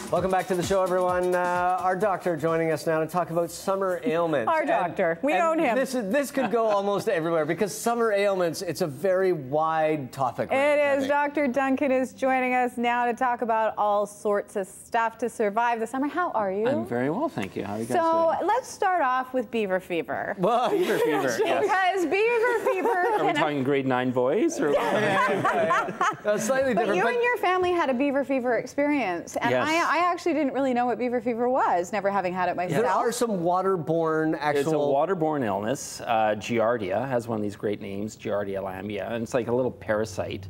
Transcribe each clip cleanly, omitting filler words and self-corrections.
Welcome back to the show, everyone. Our doctor joining us now to talk about summer ailments. Our doctor. We own him. This could go almost everywhere because summer ailments, it's a very wide topic. It is. Dr. Duncan is joining us now to talk about all sorts of stuff to survive the summer. How are you? I'm very well, thank you. How are you guys doing? Let's start off with beaver fever. Well, Beaver fever, yes. Because beaver fever Are we talking grade 9 boys? Or slightly But different. you and your family had a beaver fever experience. And Yes. I actually didn't really know what beaver fever was, never having had it myself. There are some waterborne actual... It's a waterborne illness. Giardia has one of these great names, Giardia lambia, and it's like a little parasite.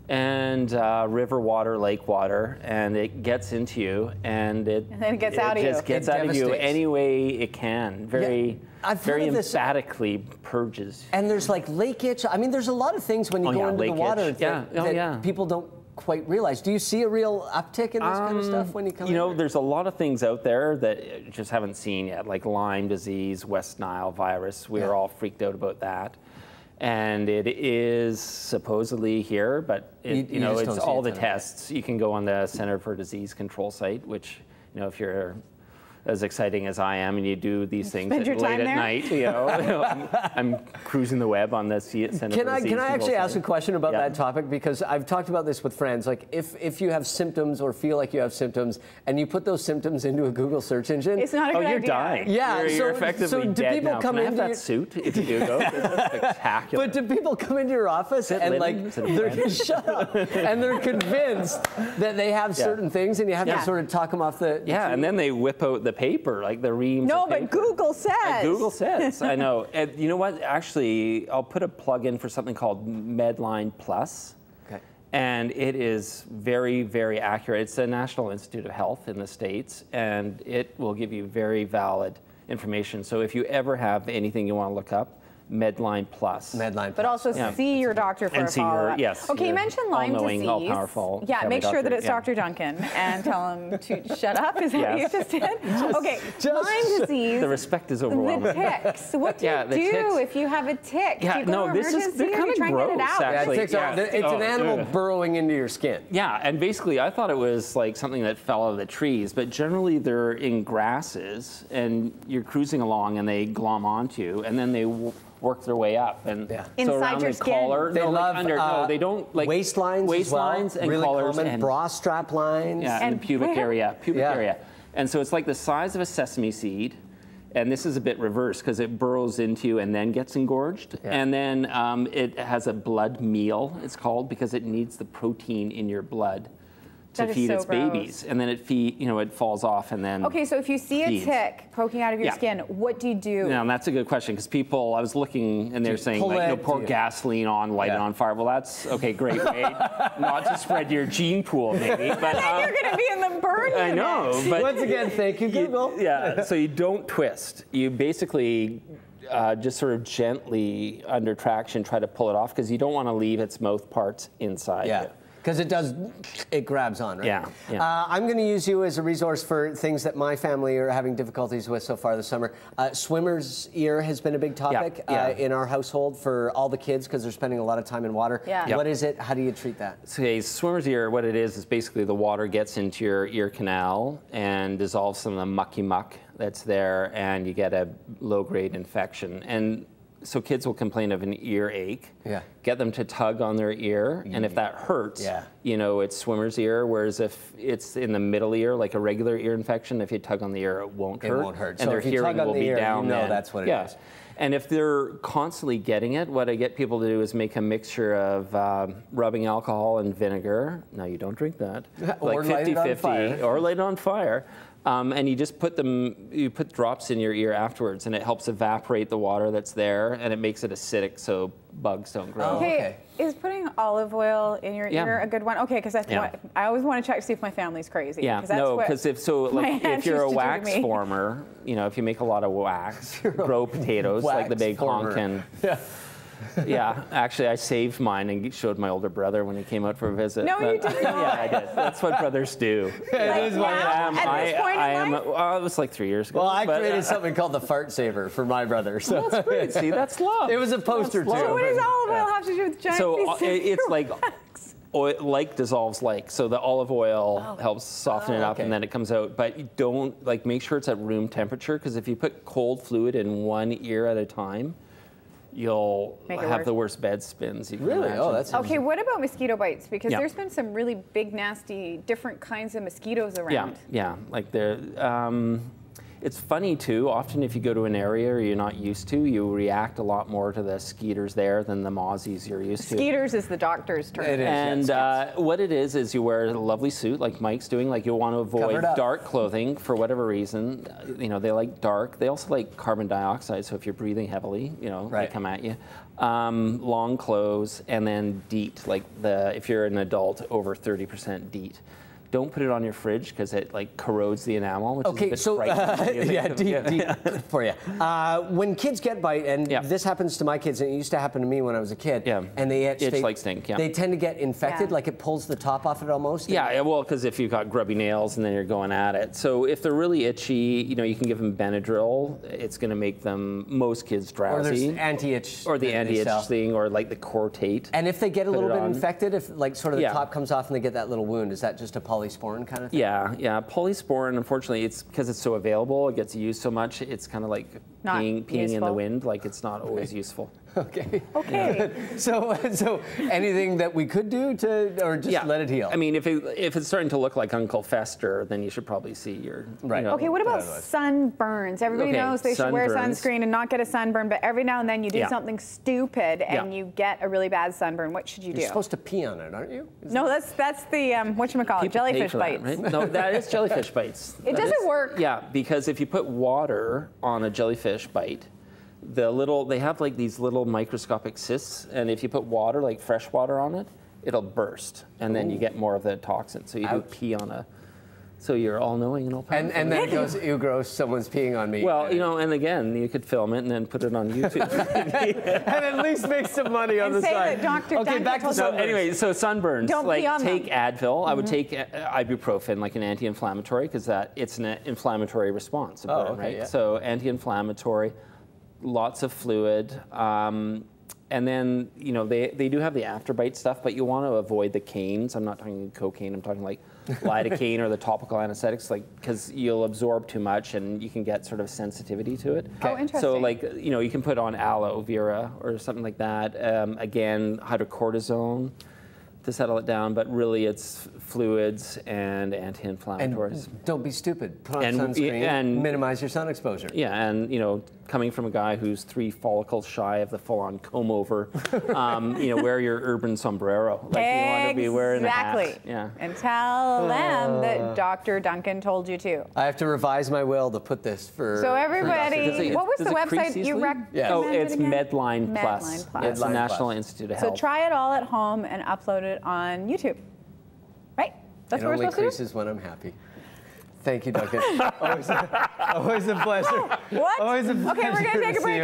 And river water, lake water, and it gets into you, and then it gets out of you. It just gets It out of you devastates. any way it can. Very emphatically purges. And there's like lake itch. I mean, there's a lot of things when you go into the water that people don't quite realize. Do you see a real uptick in this kind of stuff when you come in? You know, there's a lot of things out there that you just haven't seen yet, like Lyme disease, West Nile virus. We are all freaked out about that. And it is supposedly here, but you know, it's all the tests. You can go on the Center for Disease Control site, which, you know, if you're as exciting as I am and you do these things late at night, you know, I'm cruising the web on the Center for Disease Control. Can I actually ask a question about that topic? Because I've talked about this with friends. Like, if you have symptoms or feel like you have symptoms and you put those symptoms into a Google search engine, it's not a good idea. You're dying. Yeah, you're effectively dead now. Can I have that suit if you do go? It's spectacular. But do people come into your office and like they're shut up and they're convinced that they have certain things, and you have to sort of talk them off the and then they whip out the paper, like the reams of paper. But Google says. Google says, I know. And you know what? Actually, I'll put a plug in for something called Medline Plus. Okay. And it is very, very accurate. It's the National Institute of Health in the States, and it will give you very valid information. So if you ever have anything you want to look up, Medline Plus. Medline Plus. But also see your doctor for a follow-up. Yes. Okay, you mentioned Lyme disease. All-powerful. Yeah, make sure that it's Dr. Duncan and tell him to shut up. Is that what you just did? Okay, Lyme disease. The respect is overwhelming. The ticks. What do you do if you have a tick? Yeah, do you go to emergency they're kind of gross, actually. It's an animal burrowing into your skin. Yeah, and basically I thought it was like something that fell out of the trees, but generally they're in grasses, and you're cruising along and they glom onto you, and then they work their way up, and so inside around your the skin. collar. They love they don't like waistlines and really collars common, and bra strap lines. Yeah, and pubic area. And so it's like the size of a sesame seed. And this is a bit reversed because it burrows into you and then gets engorged. Yeah. And then it has a blood meal, it's called, because it needs the protein in your blood to feed its babies, and then it falls off, and then okay. So if you see a tick poking out of your skin, what do you do? Now that's a good question, because people, I was looking and they're saying like, pour gasoline on, light it on fire. Well, that's okay, great way not to spread your gene pool, maybe. But then you're going to be in the burn unit. I know. But once again, thank you, Google. So you don't twist. You basically just sort of gently under traction try to pull it off, because you don't want to leave its mouth parts inside. Yeah. Because it grabs on, right? Yeah. I'm going to use you as a resource for things that my family are having difficulties with so far this summer. Swimmer's ear has been a big topic in our household for all the kids, because they're spending a lot of time in water. What is it? How do you treat that? So, swimmer's ear, what it is basically the water gets into your ear canal and dissolves some of the mucky muck that's there, and you get a low-grade infection. And so kids will complain of an earache. Get them to tug on their ear, and if that hurts, you know, it's swimmer's ear. Whereas if it's in the middle ear, like a regular ear infection, if you tug on the ear, it won't hurt. It won't hurt. And so their if you hearing tug on will the be ear, down. You know that's what it is. And if they're constantly getting it, what I get people to do is make a mixture of rubbing alcohol and vinegar. Now, you don't drink that. Or like 50-50. Or light it on fire. And you just put drops in your ear afterwards, and it helps evaporate the water that's there, and it makes it acidic so bugs don't grow. Okay, is putting olive oil in your ear a good one? Okay, because that's what I always want to check to see if my family's crazy. Yeah, because if you're a wax former, you know, if you make a lot of wax, grow potatoes like the big honkin'. Yeah, actually, I saved mine and showed my older brother when he came out for a visit. No, you did not. Yeah, I did. That's what brothers do. At this point in life? It was like 3 years ago. Well, I created something called the fart saver for my brother. So well, that's great. See, that's love. It was a poster too. So what does olive oil have to do with giant pieces of it's like wax? oil, like dissolves like. So the olive oil helps soften it up, and then it comes out. But you don't, like, make sure it's at room temperature, because if you put cold fluid in one ear at a time, you'll have the worst bed spins you can imagine. Oh, that's okay. What about mosquito bites? Because there's been some really big, nasty, different kinds of mosquitoes around. Yeah. Like there. It's funny too, often if you go to an area you're not used to, you react a lot more to the skeeters there than the mozzies you're used to. Skeeters is the doctor's term. It is, and what it is you wear a lovely suit like Mike's doing, like you'll want to avoid dark clothing for whatever reason. You know, they like dark. They also like carbon dioxide, so if you're breathing heavily, you know, they come at you. Long clothes, and then DEET, like if you're an adult, over 30% DEET. Don't put it on your fridge because it like corrodes the enamel, which is a bit frightening. Yeah, deep good for you. When kids get bite, and this happens to my kids, and it used to happen to me when I was a kid, and they itch like stink. They tend to get infected, like it pulls the top off it almost. Yeah, well, because if you've got grubby nails and then you're going at it. So if they're really itchy, you know, you can give them Benadryl. It's going to make most kids drowsy. Or there's anti-itch. Or the anti-itch thing, or like the Cortate. And if they get a little bit infected, if like sort of the top comes off and they get that little wound, is that just a polysporin kind of thing? Yeah. Polysporin, unfortunately, it's because it's so available, it gets used so much, it's kind of like peeing in the wind, like it's not always useful. Okay. So anything that we could do or just let it heal? I mean, if it's starting to look like Uncle Fester, then you should probably see your... Right. You know, okay, what about sunburns? Everybody knows they should wear sunscreen and not get a sunburn, but every now and then you do something stupid and you get a really bad sunburn. What should you do? You're supposed to pee on it, aren't you? No, that's the, whatchamacallit, jellyfish bites. Right? No, that is jellyfish bites. It doesn't work. Yeah, because if you put water on a jellyfish bite, they have like these little microscopic cysts, and if you put water, like fresh water on it, it'll burst, and then you get more of the toxin. So you do pee on so you're all-knowing and all-powerful. And then it goes, ew, gross, someone's peeing on me. Well, you know, and again, you could film it and then put it on YouTube. And at least make some money on the side. Okay, back to sunburns. So anyway, so sunburns. Don't like pee on take them. Advil. I would take ibuprofen, like an anti-inflammatory, because it's an inflammatory response. Right? So anti-inflammatory, lots of fluid. And then, you know, they do have the afterbite stuff, but you want to avoid the canes. I'm not talking cocaine. I'm talking like lidocaine or the topical anesthetics, like, because you'll absorb too much and you can get sort of sensitivity to it. Oh, interesting. So, like, you know, you can put on aloe vera or something like that. Again, hydrocortisone to settle it down, but really it's fluids and anti-inflammatories. And don't be stupid. Put on sunscreen and minimize your sun exposure. Yeah, and you know, coming from a guy who's 3 follicles shy of the full-on comb over, you know, wear your urban sombrero. Like you want to be wearing a hat. Yeah. And tell them that Dr. Duncan told you to. I have to revise my will to put this for... So everybody, what was the website you recommended? Oh, it's again? Medline Plus. Medline Plus. It's the National Institute of Health. So try it all at home and upload it on YouTube. Right? That's what we're supposed to do? It only increases when I'm happy. Thank you, Duncan. Always a pleasure. What? Always a pleasure. Okay, we're going to take a break.